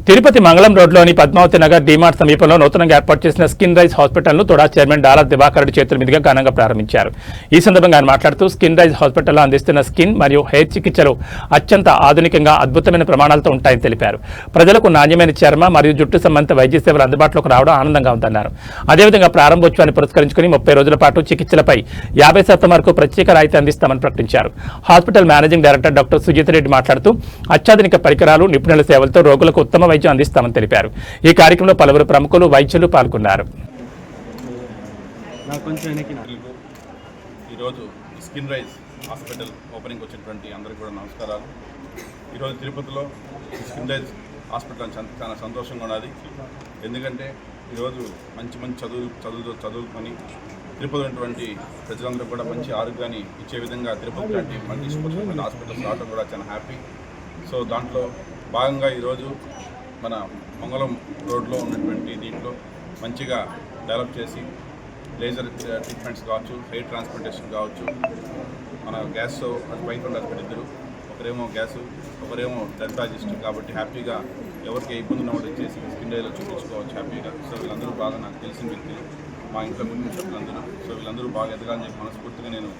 తిరుపతి మంగళం రోడ్లోని పద్మావతి నగర్ డీమార్ట్ సమీపంలో నూతనంగా ఏర్పాటు చేసిన స్కిన్ రైజ్ హాస్పిటల్ను తొడా చైర్మన్ డాలా దివాకర్ రెడ్డి చేతుల మీదుగా ఘనంగా ప్రారంభించారు. ఈ సందర్భంగా ఆయన మాట్లాడుతూ స్కిన్ రైజ్ హాస్పిటల్లో అందిస్తున్న స్కిన్ మరియు హెయిర్ చికిత్సలు అత్యంత ఆధునికంగా అద్భుతమైన ప్రమాణాలతో ఉంటాయని తెలిపారు. ప్రజలకు నాణ్యమైన చర్మ మరియు జుట్టు సంబంధిత వైద్య సేవలు అందుబాటులోకి రావడం ఆనందంగా ఉందన్నారు. అదేవిధంగా ప్రారంభోత్సవాన్ని పురస్కరించుకుని 30 రోజుల పాటు చికిత్సలపై 50% వరకు ప్రత్యేక రాయితీ అందిస్తామని ప్రకటించారు. Hospital managing director doctor Sujith Reddy మాట్లాడుతూ అత్యాధునిక పరికరాలు, నిపుణుల సేవలతో రోగులకు ఉత్తమ వైద్యం అందిస్తామని తెలిపారు. ఈ కార్యక్రమంలో పలువురు ప్రముఖులు, వైద్యులు పాల్గొన్నారు. ఈరోజు స్కిన్ రైజ్ హాస్పిటల్ ఓపెనింగ్ వచ్చినటువంటి అందరికీ కూడా నమస్కారాలు. ఈరోజు తిరుపతిలో స్కిన్ రైజ్ హాస్పిటల్ చాలా సంతోషంగా ఉన్నది. ఎందుకంటే ఈరోజు మంచి చదువుకొని తిరుపతి ఉన్నటువంటి ప్రజలందరూ కూడా మంచి ఆరోగ్యాన్ని ఇచ్చే విధంగా తిరుపతి లాంటి మంచి స్పెషల్ హాస్పిటల్స్ రావడం కూడా చాలా హ్యాపీ. సో దాంట్లో భాగంగా ఈరోజు మన మంగళం రోడ్లో ఉన్నటువంటి దీంట్లో మంచిగా డెవలప్ చేసి లేజర్ ట్రీట్మెంట్స్ కావచ్చు, హెయిర్ ట్రాన్స్ప్లాంటేషన్ కావచ్చు, మన గ్యాస్ వైఫ్ అండ్ హస్బెండ్ ఇద్దరు, ఒకరేమో గ్యాసు, ఒకరేమో డెర్మటాలజిస్ట్. కాబట్టి హ్యాపీగా ఎవరికి ఇబ్బంది ఉన్న వాళ్ళు చేసి స్కిన్ రైజ్లో చూపించుకోవచ్చు హ్యాపీగా. సో వీళ్ళందరూ బాగా నాకు తెలిసిన వ్యక్తులు, మా ఇంట్లో ముందు సభ్యులందరూ. సో వీళ్ళందరూ బాగా ఎదగాలని చెప్పి మనస్ఫూర్తిగా నేను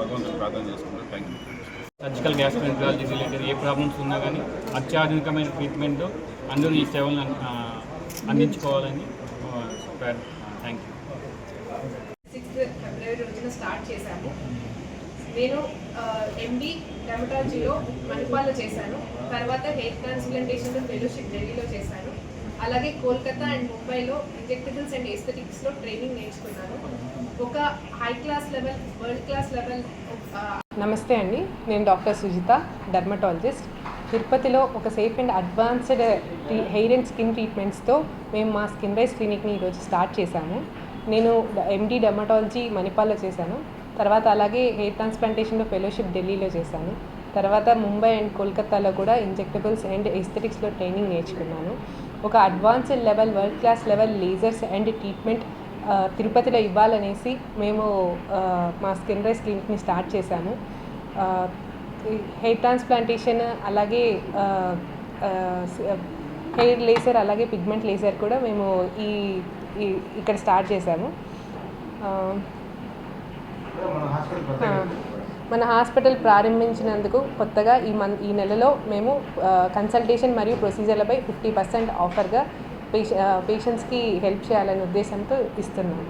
భగవంతుని ప్రార్థన చేసుకుంటాను. Thank you. Surgical gastroenterology related A problems ఉన్నా కానీ అత్యాధునికమైన ట్రీట్మెంట్ అందరూ ఈ సేవలను అందించుకోవాలని థ్యాంక్ యూ. 6 ఫిబ్రవరి రోజున స్టార్ట్ చేశాము. నేను ఎండి డెర్మటాలజీలో మణిపాల్లో చేశాను. తర్వాత హెయిర్ ట్రాన్స్ప్లాంటేషన్లో ఫెలోషిప్ ఢిల్లీలో చేశాను. అలాగే కోల్కతా అండ్ ముంబైలో ఇంజెక్టబుల్స్ అండ్ ఎస్థెటిక్స్లో ట్రైనింగ్ నేర్చుకున్నాను. ఒక high class level, world class level. నమస్తే అండి, నేను డాక్టర్ సుజిత, డెర్మటాలజిస్ట్. తిరుపతిలో ఒక safe and advanced hair and skin ట్రీట్మెంట్స్తో మేము మా స్కిన్ రైజ్ క్లినిక్ని ఈరోజు స్టార్ట్ చేశాము. నేను ఎండి డెర్మటాలజీ మణిపాల్లో చేశాను. తర్వాత అలాగే హెయిర్ ట్రాన్స్ప్లాంటేషన్లో ఫెలోషిప్ ఢిల్లీలో చేశాను. తర్వాత ముంబై అండ్ కోల్కతాలో కూడా ఇంజెక్టబుల్స్ అండ్ ఎస్థెటిక్స్లో ట్రైనింగ్ నేర్చుకున్నాను. ఒక advanced level, world class level lasers and treatment తిరుపతిలో ఇవ్వాలనేసి మేము మా స్కిన్ రైజ్ క్లినిక్ని స్టార్ట్ చేశాము. హెయిర్ ట్రాన్స్ప్లాంటేషన్, అలాగే హెయిర్ లేజర్, అలాగే పిగ్మెంట్ లేజర్ కూడా మేము ఇక్కడ స్టార్ట్ చేశాము. మన హాస్పిటల్ ప్రారంభించినందుకు కొత్తగా ఈ నెలలో మేము కన్సల్టేషన్ మరియు ప్రొసీజర్లపై 50% ఆఫర్గా పేషెంట్స్కి హెల్ప్ చేయాలనే ఉద్దేశంతో ఇస్తున్నాము.